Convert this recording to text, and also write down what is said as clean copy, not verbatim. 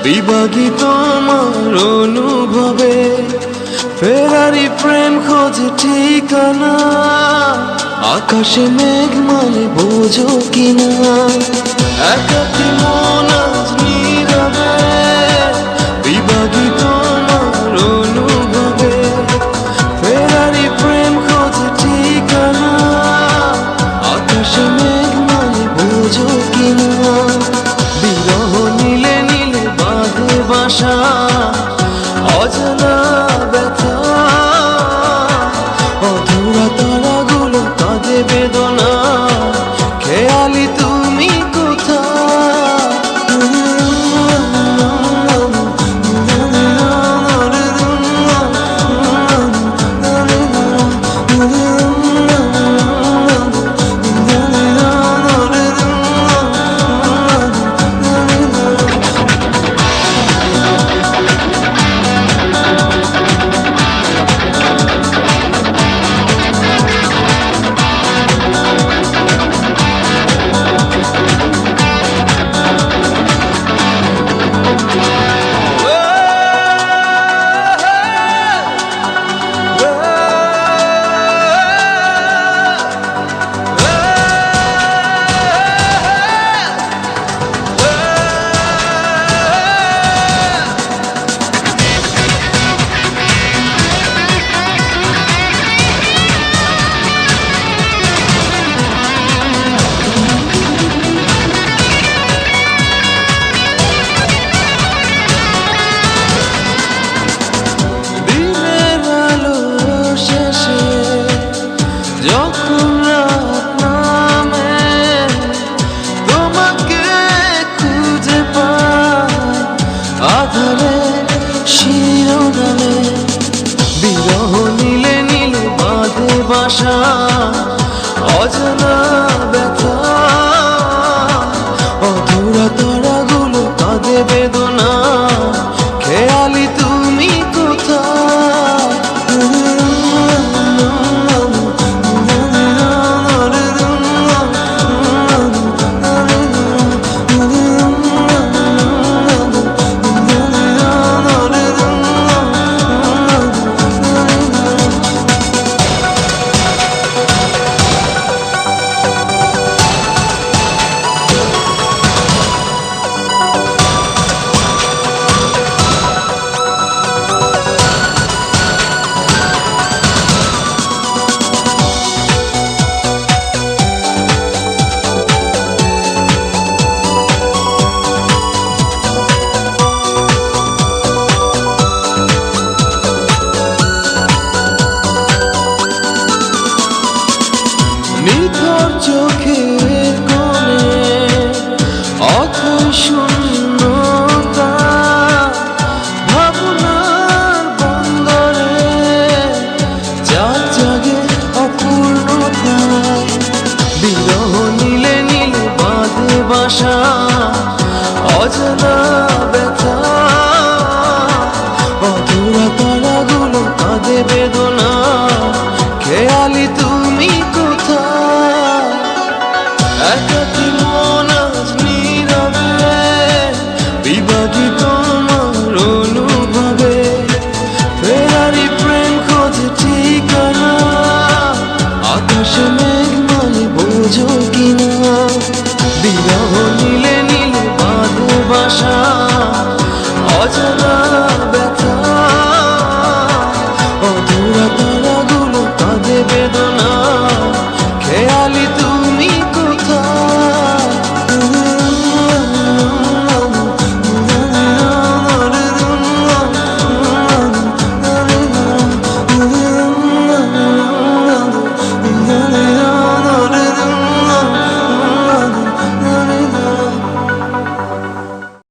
বিভাগী তোমার অনুভবে, ফেরারি প্রেম খোঁজে ঠিকানা, আকাশে মেঘ মানে বোঝো কিনা, একাকি মন আজ নীরবে, বিভাগী তোমার অনুভবে, ফেরারি প্রেম খোঁজে ঠিকানা, আকাশে মেঘ মানে বোঝো কিনা, বিরহ নীলে নীলে বাঁধে বাসা, অজানা ব্যথা, অধুরা তারাগুলো কাঁদে বেদনা, খেয়ালি তুমি যখন রাত নামে, তোমাকে খুঁজে পাই আধারে শিরোনামে, বিরহ নীলে নীলে বাঁধে বাসা, অজানা ব্যথা, অধুরা তারাগুলো কাঁদে বেদনা,